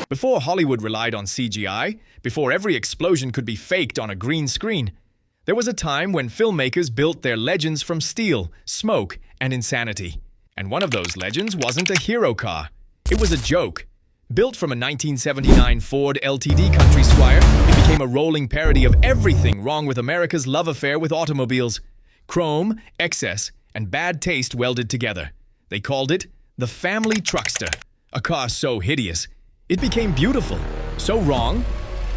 Before Hollywood relied on CGI, before every explosion could be faked on a green screen, there was a time when filmmakers built their legends from steel, smoke, and insanity. And one of those legends wasn't a hero car. It was a joke. Built from a 1979 Ford LTD country squire, it became a rolling parody of everything wrong with America's love affair with automobiles. Chrome, excess, and bad taste welded together. They called it the Family Truckster. A car so hideous, it became beautiful. So wrong,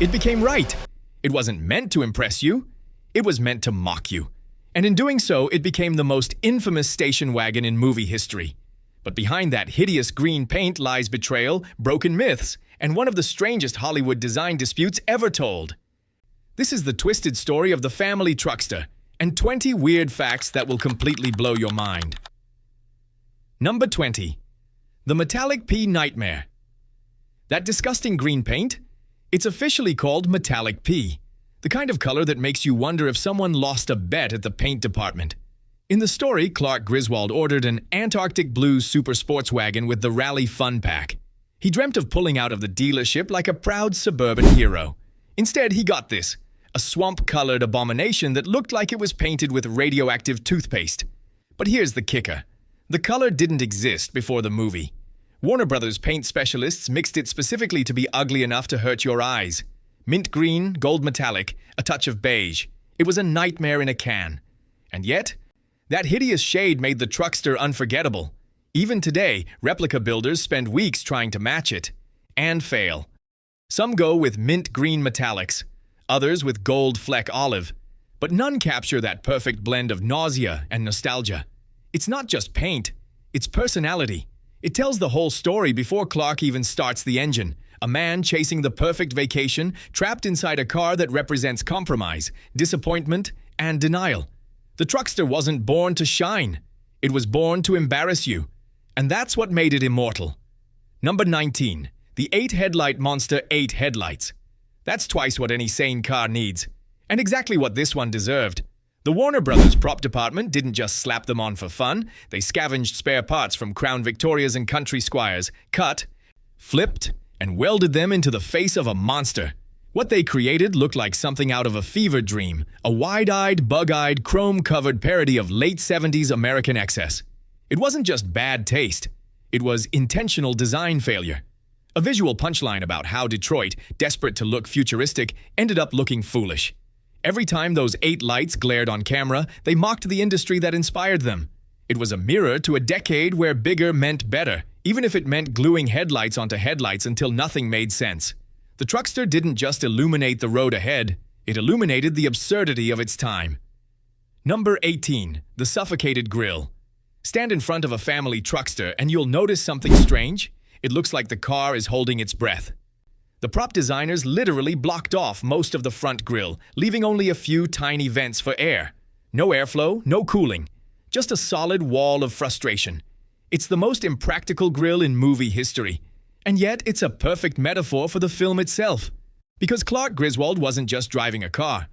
it became right. It wasn't meant to impress you. It was meant to mock you. And in doing so, it became the most infamous station wagon in movie history. But behind that hideous green paint lies betrayal, broken myths, and one of the strangest Hollywood design disputes ever told. This is the twisted story of the Family Truckster, and 20 weird facts that will completely blow your mind. Number 20. The Metallic P Nightmare. That disgusting green paint? It's officially called Metallic P, the kind of color that makes you wonder if someone lost a bet at the paint department. In the story, Clark Griswold ordered an Antarctic Blue Super Sports Wagon with the Rally Fun Pack. He dreamt of pulling out of the dealership like a proud suburban hero. Instead, he got this, a swamp-colored abomination that looked like it was painted with radioactive toothpaste. But here's the kicker. The color didn't exist before the movie. Warner Brothers paint specialists mixed it specifically to be ugly enough to hurt your eyes. Mint green, gold metallic, a touch of beige. It was a nightmare in a can. And yet, that hideous shade made the truckster unforgettable. Even today, replica builders spend weeks trying to match it. And fail. Some go with mint green metallics, others with gold fleck olive. But none capture that perfect blend of nausea and nostalgia. It's not just paint, it's personality. It tells the whole story before Clark even starts the engine. A man chasing the perfect vacation, trapped inside a car that represents compromise, disappointment, and denial. The truckster wasn't born to shine. It was born to embarrass you. And that's what made it immortal. Number 19. The 8-headlight monster 8 headlights. That's twice what any sane car needs. And exactly what this one deserved. The Warner Brothers prop department didn't just slap them on for fun. They scavenged spare parts from Crown Victorias and country squires, cut, flipped, and welded them into the face of a monster. What they created looked like something out of a fever dream, a wide-eyed, bug-eyed, chrome-covered parody of late 70s American excess. It wasn't just bad taste. It was intentional design failure. A visual punchline about how Detroit, desperate to look futuristic, ended up looking foolish. Every time those 8 lights glared on camera, they mocked the industry that inspired them. It was a mirror to a decade where bigger meant better, even if it meant gluing headlights onto headlights until nothing made sense. The truckster didn't just illuminate the road ahead, it illuminated the absurdity of its time. Number 18. The Suffocated Grille. Stand in front of a family truckster and you'll notice something strange. It looks like the car is holding its breath. The prop designers literally blocked off most of the front grille, leaving only a few tiny vents for air. No airflow, no cooling. Just a solid wall of frustration. It's the most impractical grille in movie history. And yet, it's a perfect metaphor for the film itself. Because Clark Griswold wasn't just driving a car.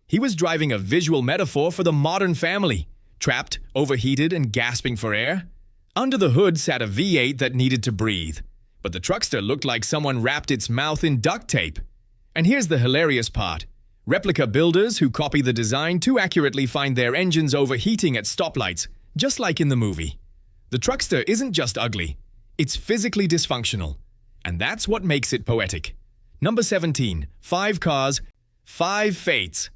He was driving a visual metaphor for the modern family. Trapped, overheated, and gasping for air. Under the hood sat a V8 that needed to breathe. But the truckster looked like someone wrapped its mouth in duct tape. And here's the hilarious part. Replica builders who copy the design too accurately find their engines overheating at stoplights, just like in the movie. The truckster isn't just ugly, it's physically dysfunctional. And that's what makes it poetic. Number 17. 5 cars, 5 fates.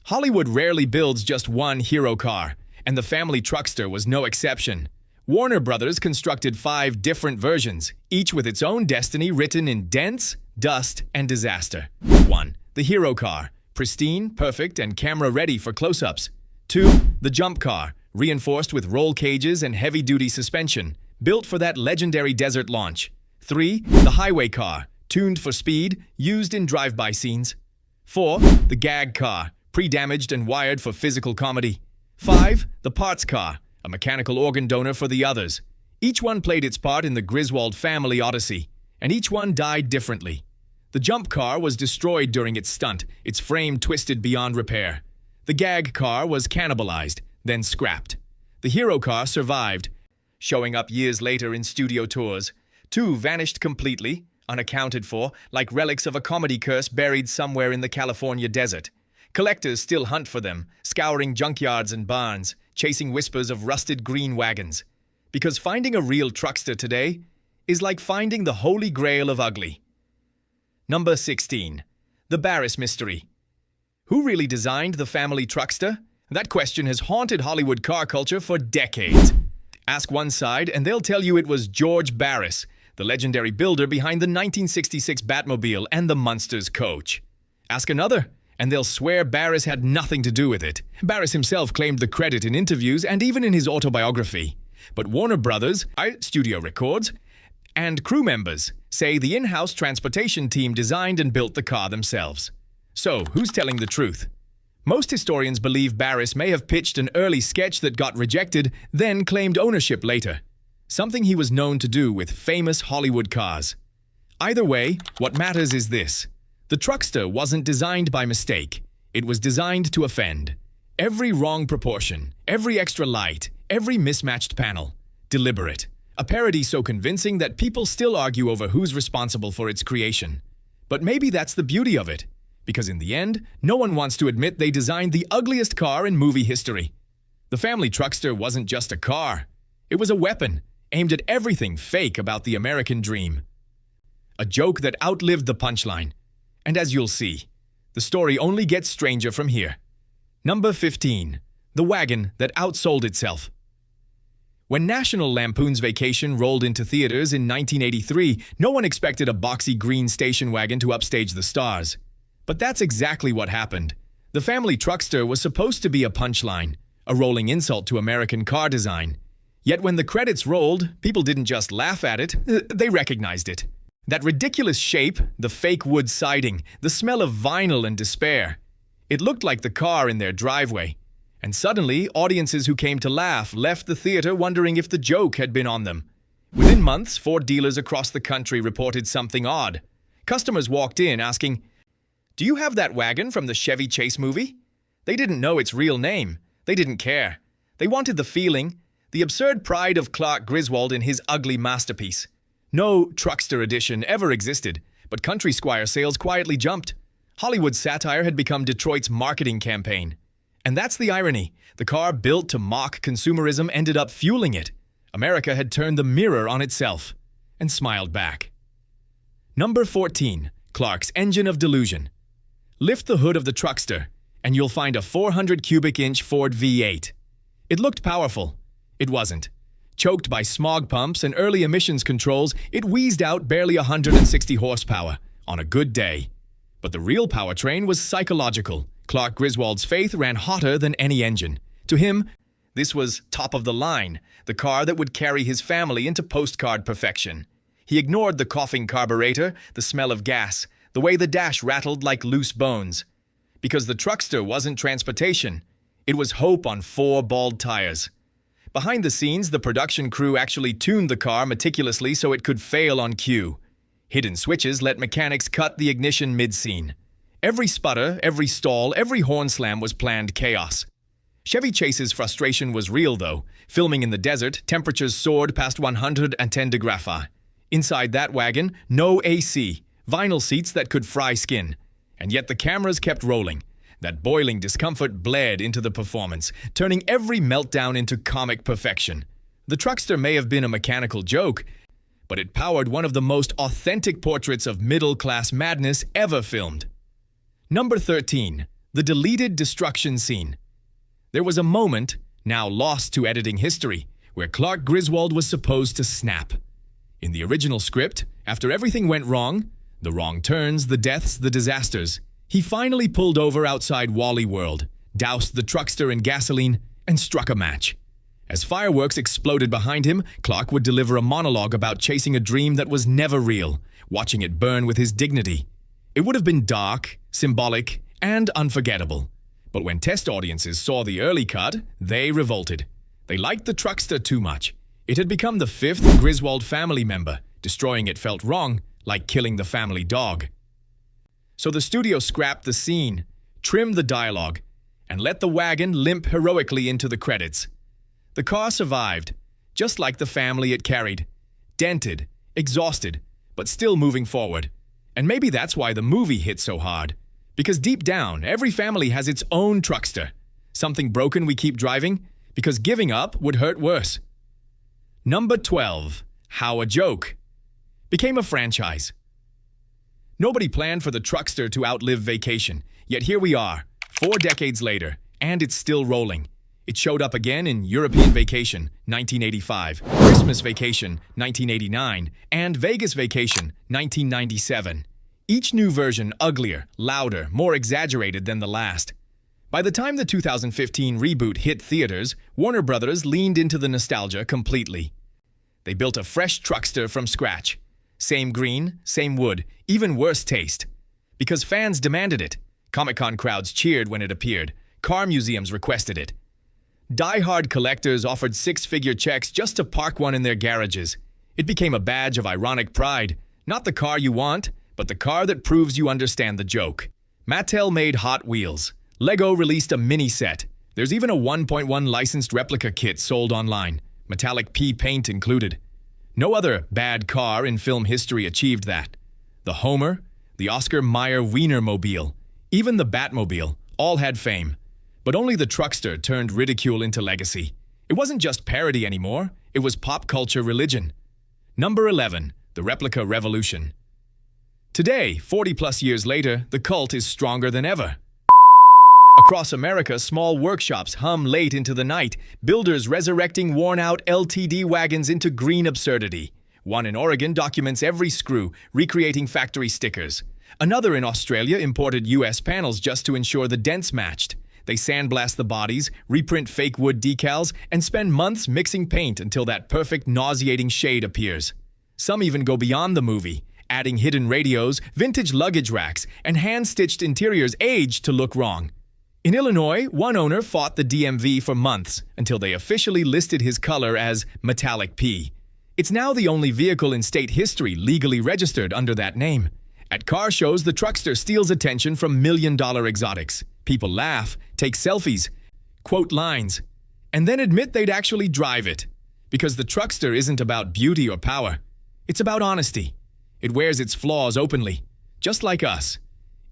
Hollywood rarely builds just one hero car, and the family truckster was no exception. Warner Brothers constructed 5 different versions, each with its own destiny written in dents, dust, and disaster. 1. The hero car, pristine, perfect, and camera-ready for close-ups. 2. The jump car, reinforced with roll cages and heavy-duty suspension, built for that legendary desert launch. 3. The highway car, tuned for speed, used in drive-by scenes. 4. The gag car, pre-damaged and wired for physical comedy. 5. The parts car, a mechanical organ donor for the others. Each one played its part in the Griswold family odyssey, and each one died differently. The jump car was destroyed during its stunt, its frame twisted beyond repair. The gag car was cannibalized, then scrapped. The hero car survived, showing up years later in studio tours. 2 vanished completely, unaccounted for, like relics of a comedy curse buried somewhere in the California desert. Collectors still hunt for them, scouring junkyards and barns, chasing whispers of rusted green wagons. Because finding a real truckster today is like finding the holy grail of ugly. Number 16. The Barris Mystery. Who really designed the family truckster? That question has haunted Hollywood car culture for decades. Ask one side and they'll tell you it was George Barris, the legendary builder behind the 1966 Batmobile and the Munsters coach. Ask another, and they'll swear Barris had nothing to do with it. Barris himself claimed the credit in interviews and even in his autobiography. But Warner Brothers, studio records, and crew members say the in-house transportation team designed and built the car themselves. So, who's telling the truth? Most historians believe Barris may have pitched an early sketch that got rejected, then claimed ownership later. Something he was known to do with famous Hollywood cars. Either way, what matters is this. The truckster wasn't designed by mistake. It was designed to offend. Every wrong proportion, every extra light, every mismatched panel. Deliberate. A parody so convincing that people still argue over who's responsible for its creation. But maybe that's the beauty of it. Because in the end, no one wants to admit they designed the ugliest car in movie history. The family truckster wasn't just a car. It was a weapon, aimed at everything fake about the American dream. A joke that outlived the punchline. And as you'll see, the story only gets stranger from here. Number 15. The wagon that outsold itself. When National Lampoon's Vacation rolled into theaters in 1983, no one expected a boxy green station wagon to upstage the stars. But that's exactly what happened. The family truckster was supposed to be a punchline, a rolling insult to American car design. Yet when the credits rolled, people didn't just laugh at it, they recognized it. That ridiculous shape, the fake wood siding, the smell of vinyl and despair. It looked like the car in their driveway. And suddenly, audiences who came to laugh left the theater wondering if the joke had been on them. Within months, Ford dealers across the country reported something odd. Customers walked in asking, "Do you have that wagon from the Chevy Chase movie?" They didn't know its real name. They didn't care. They wanted the feeling, the absurd pride of Clark Griswold in his ugly masterpiece. No truckster edition ever existed, but country squire sales quietly jumped. Hollywood satire had become Detroit's marketing campaign. And that's the irony. The car built to mock consumerism ended up fueling it. America had turned the mirror on itself and smiled back. Number 14. Clark's Engine of Delusion. Lift the hood of the truckster, and you'll find a 400 cubic inch Ford V8. It looked powerful. It wasn't. Choked by smog pumps and early emissions controls, it wheezed out barely 160 horsepower on a good day. But the real powertrain was psychological. Clark Griswold's faith ran hotter than any engine. To him, this was top of the line, the car that would carry his family into postcard perfection. He ignored the coughing carburetor, the smell of gas, the way the dash rattled like loose bones. Because the truckster wasn't transportation. It was hope on 4 bald tires. Behind the scenes, the production crew actually tuned the car meticulously so it could fail on cue. Hidden switches let mechanics cut the ignition mid-scene. Every sputter, every stall, every horn slam was planned chaos. Chevy Chase's frustration was real, though. Filming in the desert, temperatures soared past 110 degrees. Inside that wagon, no AC, vinyl seats that could fry skin. And yet the cameras kept rolling. That boiling discomfort bled into the performance, turning every meltdown into comic perfection. The truckster may have been a mechanical joke, but it powered one of the most authentic portraits of middle-class madness ever filmed. Number 13. The deleted destruction scene. There was a moment, now lost to editing history, where Clark Griswold was supposed to snap. In the original script, after everything went wrong, the wrong turns, the deaths, the disasters, he finally pulled over outside Wally World, doused the truckster in gasoline, and struck a match. As fireworks exploded behind him, Clark would deliver a monologue about chasing a dream that was never real, watching it burn with his dignity. It would have been dark, symbolic, and unforgettable. But when test audiences saw the early cut, they revolted. They liked the truckster too much. It had become the 5th Griswold family member. Destroying it felt wrong, like killing the family dog. So the studio scrapped the scene, trimmed the dialogue, and let the wagon limp heroically into the credits. The car survived, just like the family it carried. Dented, exhausted, but still moving forward. And maybe that's why the movie hit so hard. Because deep down, every family has its own truckster. Something broken we keep driving, because giving up would hurt worse. Number 12. How a Joke became a franchise. Nobody planned for the truckster to outlive Vacation, yet here we are, 4 decades later, and it's still rolling. It showed up again in European Vacation, 1985, Christmas Vacation, 1989, and Vegas Vacation, 1997. Each new version uglier, louder, more exaggerated than the last. By the time the 2015 reboot hit theaters, Warner Brothers leaned into the nostalgia completely. They built a fresh truckster from scratch. Same green, same wood, even worse taste. Because fans demanded it. Comic-Con crowds cheered when it appeared. Car museums requested it. Die-hard collectors offered 6-figure checks just to park one in their garages. It became a badge of ironic pride. Not the car you want, but the car that proves you understand the joke. Mattel made Hot Wheels. Lego released a mini set. There's even a 1.1 licensed replica kit sold online, metallic P paint included. No other bad car in film history achieved that. The Homer, the Oscar Mayer Wienermobile, even the Batmobile, all had fame. But only the truckster turned ridicule into legacy. It wasn't just parody anymore, it was pop culture religion. Number 11. The Replica Revolution. Today, 40-plus years later, the cult is stronger than ever. Across America, small workshops hum late into the night, builders resurrecting worn-out LTD wagons into green absurdity. One in Oregon documents every screw, recreating factory stickers. Another in Australia imported US panels just to ensure the dents matched. They sandblast the bodies, reprint fake wood decals, and spend months mixing paint until that perfect, nauseating shade appears. Some even go beyond the movie, adding hidden radios, vintage luggage racks, and hand-stitched interiors aged to look wrong. In Illinois, one owner fought the DMV for months until they officially listed his color as Metallic P. It's now the only vehicle in state history legally registered under that name. At car shows, the truckster steals attention from million-dollar exotics. People laugh, take selfies, quote lines, and then admit they'd actually drive it. Because the truckster isn't about beauty or power. It's about honesty. It wears its flaws openly, just like us.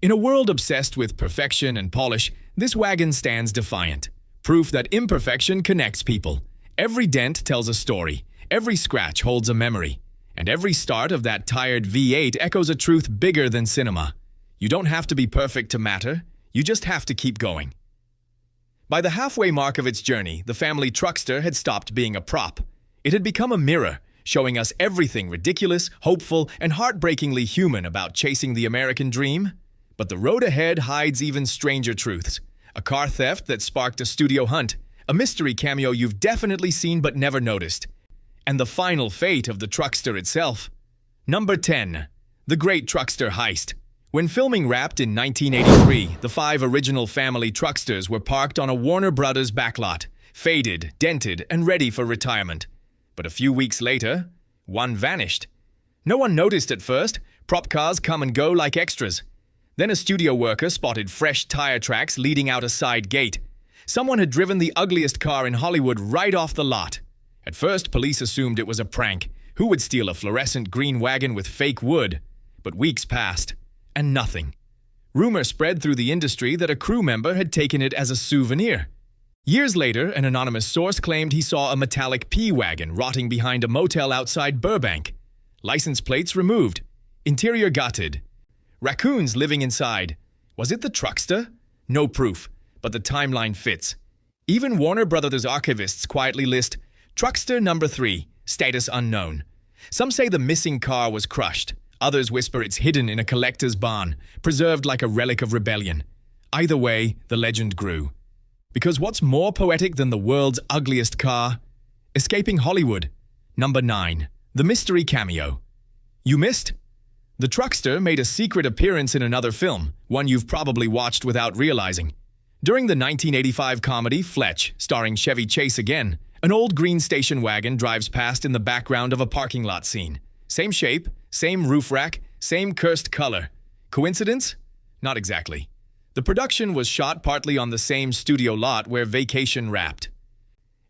In a world obsessed with perfection and polish, this wagon stands defiant. Proof that imperfection connects people. Every dent tells a story. Every scratch holds a memory. And every start of that tired V8 echoes a truth bigger than cinema. You don't have to be perfect to matter. You just have to keep going. By the halfway mark of its journey, the family truckster had stopped being a prop. It had become a mirror, showing us everything ridiculous, hopeful, and heartbreakingly human about chasing the American dream. But the road ahead hides even stranger truths. A car theft that sparked a studio hunt, a mystery cameo you've definitely seen but never noticed, and the final fate of the truckster itself. Number 10. The Great Truckster Heist. When filming wrapped in 1983, the 5 original family trucksters were parked on a Warner Brothers backlot, faded, dented, and ready for retirement. But a few weeks later, one vanished. No one noticed at first. Prop cars come and go like extras. Then a studio worker spotted fresh tire tracks leading out a side gate. Someone had driven the ugliest car in Hollywood right off the lot. At first, police assumed it was a prank. Who would steal a fluorescent green wagon with fake wood? But weeks passed, and nothing. Rumor spread through the industry that a crew member had taken it as a souvenir. Years later, an anonymous source claimed he saw a metallic P wagon rotting behind a motel outside Burbank. License plates removed. Interior gutted. Raccoons living inside. Was it the truckster? No proof, but the timeline fits. Even Warner Brothers archivists quietly list Truckster number 3, status unknown. Some say the missing car was crushed. Others whisper it's hidden in a collector's barn, preserved like a relic of rebellion. Either way, the legend grew. Because what's more poetic than the world's ugliest car? Escaping Hollywood. Number 9. The Mystery Cameo. You missed? The truckster made a secret appearance in another film, one you've probably watched without realizing. During the 1985 comedy Fletch, starring Chevy Chase again, an old green station wagon drives past in the background of a parking lot scene. Same shape, same roof rack, same cursed color. Coincidence? Not exactly. The production was shot partly on the same studio lot where Vacation wrapped.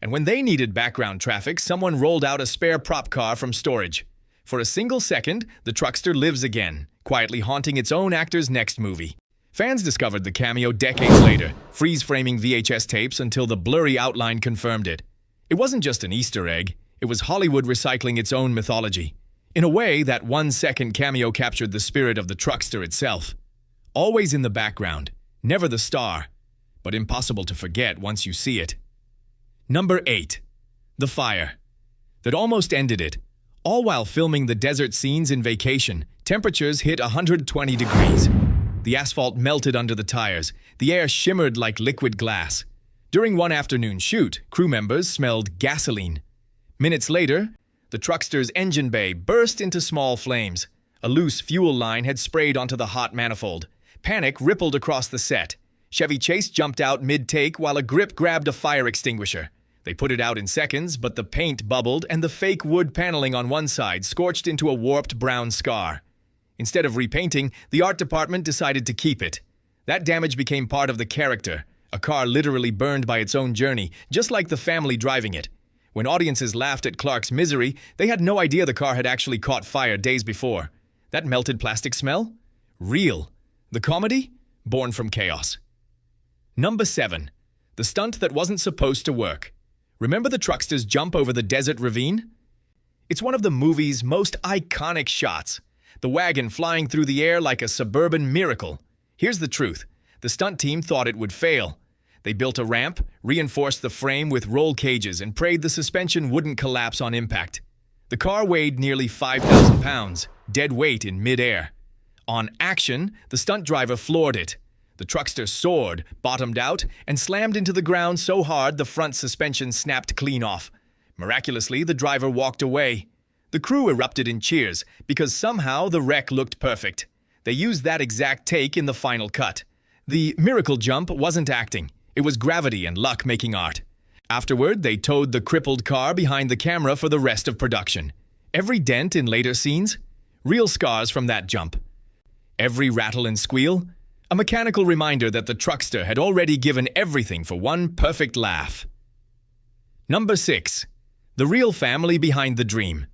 And when they needed background traffic, someone rolled out a spare prop car from storage. For a single second, the truckster lives again, quietly haunting its own actor's next movie. Fans discovered the cameo decades later, freeze-framing VHS tapes until the blurry outline confirmed it. It wasn't just an Easter egg, it was Hollywood recycling its own mythology. In a way, that 1-second cameo captured the spirit of the truckster itself. Always in the background, never the star, but impossible to forget once you see it. Number 8. The fire. That almost ended it. All while filming the desert scenes in Vacation, temperatures hit 120 degrees. The asphalt melted under the tires. The air shimmered like liquid glass. During one afternoon shoot, crew members smelled gasoline. Minutes later, the truckster's engine bay burst into small flames. A loose fuel line had sprayed onto the hot manifold. Panic rippled across the set. Chevy Chase jumped out mid-take while a grip grabbed a fire extinguisher. They put it out in seconds, but the paint bubbled and the fake wood paneling on one side scorched into a warped brown scar. Instead of repainting, the art department decided to keep it. That damage became part of the character. A car literally burned by its own journey, just like the family driving it. When audiences laughed at Clark's misery, they had no idea the car had actually caught fire days before. That melted plastic smell? Real. The comedy? Born from chaos. Number 7. The stunt that wasn't supposed to work. Remember the truckster's jump over the desert ravine? It's one of the movie's most iconic shots. The wagon flying through the air like a suburban miracle. Here's the truth. The stunt team thought it would fail. They built a ramp, reinforced the frame with roll cages, and prayed the suspension wouldn't collapse on impact. The car weighed nearly 5,000 pounds, dead weight in mid-air. On action, the stunt driver floored it. The truckster soared, bottomed out, and slammed into the ground so hard the front suspension snapped clean off. Miraculously, the driver walked away. The crew erupted in cheers because somehow the wreck looked perfect. They used that exact take in the final cut. The miracle jump wasn't acting. It was gravity and luck making art. Afterward, they towed the crippled car behind the camera for the rest of production. Every dent in later scenes? Real scars from that jump. Every rattle and squeal? A mechanical reminder that the truckster had already given everything for one perfect laugh. Number 6. The real family behind the dream.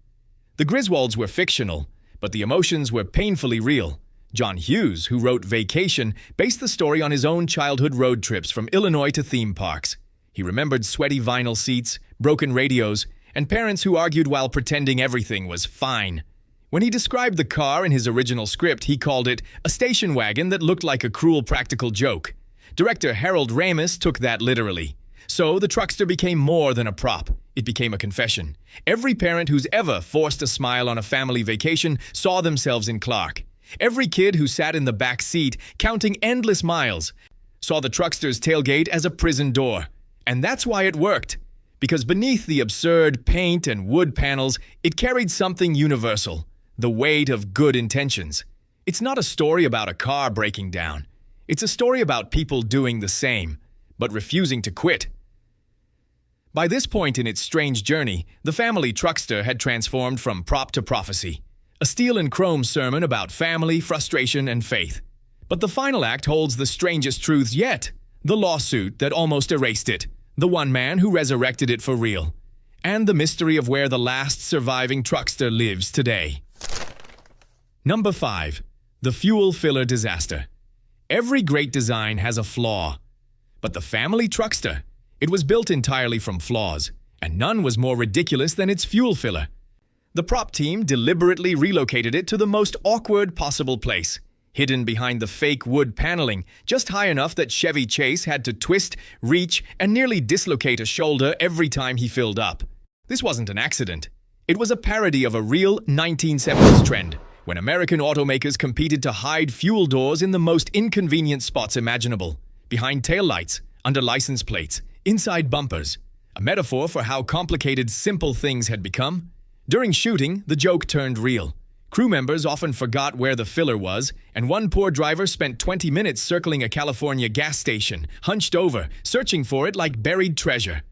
The Griswolds were fictional, but the emotions were painfully real. John Hughes, who wrote Vacation, based the story on his own childhood road trips from Illinois to theme parks. He remembered sweaty vinyl seats, broken radios, and parents who argued while pretending everything was fine. When he described the car in his original script, he called it a station wagon that looked like a cruel practical joke. Director Harold Ramis took that literally. So the truckster became more than a prop. It became a confession. Every parent who's ever forced a smile on a family vacation saw themselves in Clark. Every kid who sat in the back seat, counting endless miles, saw the truckster's tailgate as a prison door. And that's why it worked. Because beneath the absurd paint and wood panels, it carried something universal. The weight of good intentions. It's not a story about a car breaking down. It's a story about people doing the same, but refusing to quit. By this point in its strange journey, the family truckster had transformed from prop to prophecy. A steel and chrome sermon about family, frustration, and faith. But the final act holds the strangest truths yet. The lawsuit that almost erased it. The one man who resurrected it for real. And the mystery of where the last surviving truckster lives today. Number 5. The fuel filler disaster. Every great design has a flaw. But the family truckster, it was built entirely from flaws, and none was more ridiculous than its fuel filler. The prop team deliberately relocated it to the most awkward possible place, hidden behind the fake wood paneling, just high enough that Chevy Chase had to twist, reach, and nearly dislocate a shoulder every time he filled up. This wasn't an accident. It was a parody of a real 1970s trend, when American automakers competed to hide fuel doors in the most inconvenient spots imaginable, behind taillights, under license plates, inside bumpers, a metaphor for how complicated simple things had become. During shooting, the joke turned real. Crew members often forgot where the filler was, and one poor driver spent 20 minutes circling a California gas station, hunched over, searching for it like buried treasure.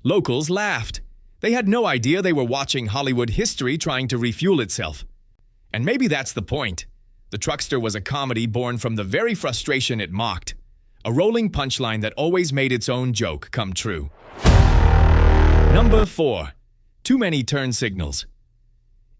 Locals laughed. They had no idea they were watching Hollywood history trying to refuel itself. And maybe that's the point. The truckster was a comedy born from the very frustration it mocked. A rolling punchline that always made its own joke come true. Number 4. Too many turn signals.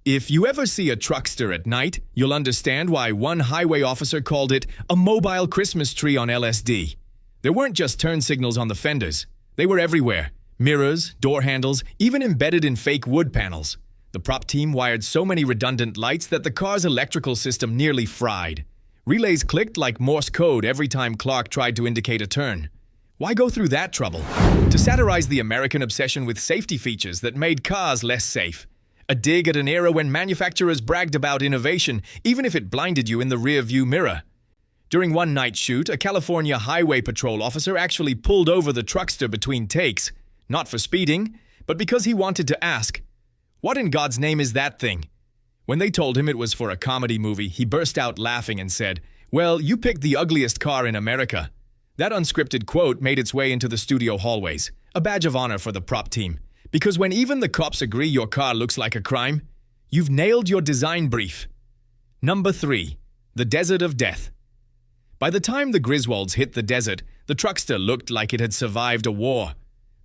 If you ever see a truckster at night, you'll understand why one highway officer called it a mobile Christmas tree on LSD. There weren't just turn signals on the fenders. They were everywhere. Mirrors, door handles, even embedded in fake wood panels. The prop team wired so many redundant lights that the car's electrical system nearly fried. Relays clicked like Morse code every time Clark tried to indicate a turn. Why go through that trouble? To satirize the American obsession with safety features that made cars less safe. A dig at an era when manufacturers bragged about innovation, even if it blinded you in the rear-view mirror. During one night shoot, a California highway patrol officer actually pulled over the truckster between takes, not for speeding, but because he wanted to ask, "What in God's name is that thing?" When they told him it was for a comedy movie, he burst out laughing and said, "Well, you picked the ugliest car in America." That unscripted quote made its way into the studio hallways, a badge of honor for the prop team. Because when even the cops agree your car looks like a crime, you've nailed your design brief. Number 3. The Desert of Death. By the time the Griswolds hit the desert, the truckster looked like it had survived a war.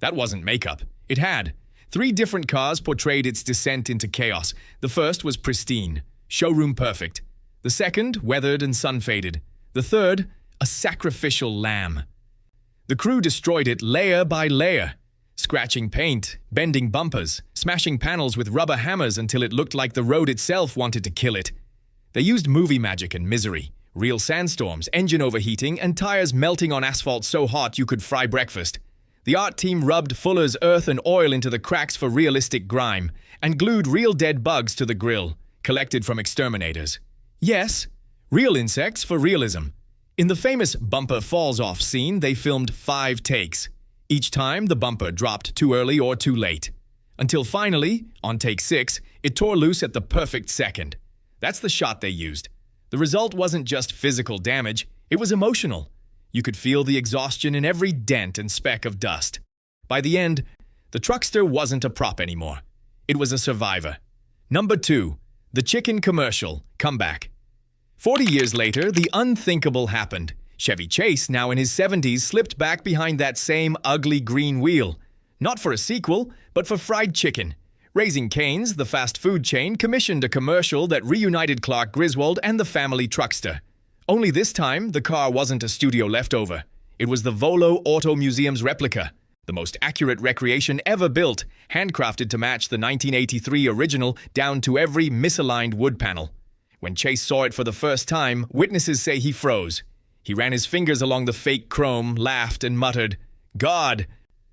That wasn't makeup. It had. 3 different cars portrayed its descent into chaos. The first was pristine, showroom perfect. The second, weathered and sun-faded. The third, a sacrificial lamb. The crew destroyed it layer by layer, scratching paint, bending bumpers, smashing panels with rubber hammers until it looked like the road itself wanted to kill it. They used movie magic and misery, real sandstorms, engine overheating, and tires melting on asphalt so hot you could fry breakfast. The art team rubbed Fuller's earth and oil into the cracks for realistic grime, and glued real dead bugs to the grill, collected from exterminators. Yes, real insects for realism. In the famous bumper falls off scene, they filmed 5 takes. Each time, the bumper dropped too early or too late. Until finally, on take 6, it tore loose at the perfect second. That's the shot they used. The result wasn't just physical damage, it was emotional. You could feel the exhaustion in every dent and speck of dust. By the end, the truckster wasn't a prop anymore. It was a survivor. Number 2. The chicken commercial comeback. 40 years later, the unthinkable happened. Chevy Chase, now in his 70s, slipped back behind that same ugly green wheel. Not for a sequel, but for fried chicken. Raising Cane's, the fast food chain, commissioned a commercial that reunited Clark Griswold and the family truckster. Only this time, the car wasn't a studio leftover. It was the Volo Auto Museum's replica, the most accurate recreation ever built, handcrafted to match the 1983 original down to every misaligned wood panel. When Chase saw it for the first time, witnesses say he froze. He ran his fingers along the fake chrome, laughed, and muttered, "God,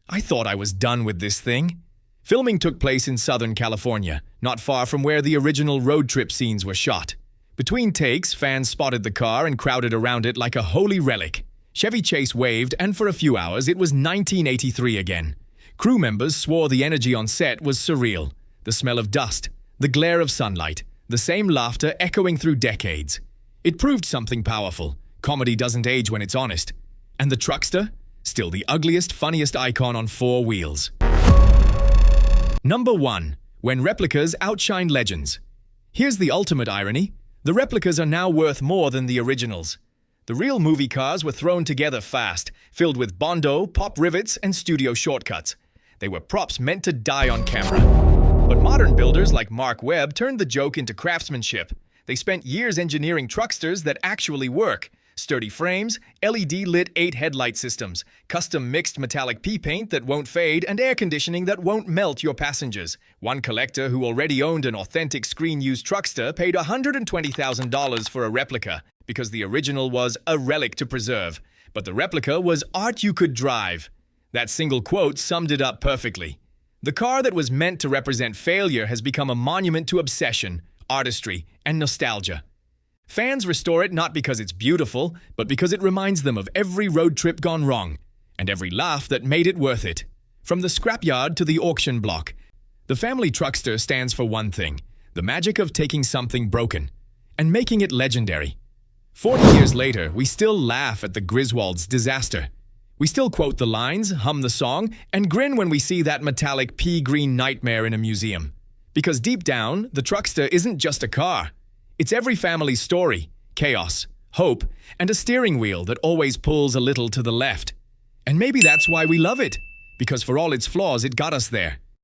I thought I was done with this thing." Filming took place in Southern California, not far from where the original road trip scenes were shot. Between takes, fans spotted the car and crowded around it like a holy relic. Chevy Chase waved, and for a few hours, it was 1983 again. Crew members swore the energy on set was surreal. The smell of dust, the glare of sunlight, the same laughter echoing through decades. It proved something powerful. Comedy doesn't age when it's honest. And the truckster? Still the ugliest, funniest icon on 4 wheels. Number 1. When replicas outshine legends. Here's the ultimate irony. The replicas are now worth more than the originals. The real movie cars were thrown together fast, filled with Bondo, pop rivets, and studio shortcuts. They were props meant to die on camera. But modern builders like Mark Webb turned the joke into craftsmanship. They spent years engineering trucksters that actually work. Sturdy frames, LED-lit 8 headlight systems, custom mixed metallic P-paint that won't fade, and air conditioning that won't melt your passengers. One collector who already owned an authentic screen-used truckster paid $120,000 for a replica because the original was a relic to preserve. But the replica was art you could drive. That single quote summed it up perfectly. The car that was meant to represent failure has become a monument to obsession, artistry, and nostalgia. Fans restore it not because it's beautiful, but because it reminds them of every road trip gone wrong, and every laugh that made it worth it. From the scrapyard to the auction block, the family truckster stands for one thing: the magic of taking something broken and making it legendary. 40 years later, we still laugh at the Griswold's disaster. We still quote the lines, hum the song, and grin when we see that metallic pea-green nightmare in a museum. Because deep down, the truckster isn't just a car. It's every family's story, chaos, hope, and a steering wheel that always pulls a little to the left. And maybe that's why we love it, because for all its flaws, it got us there.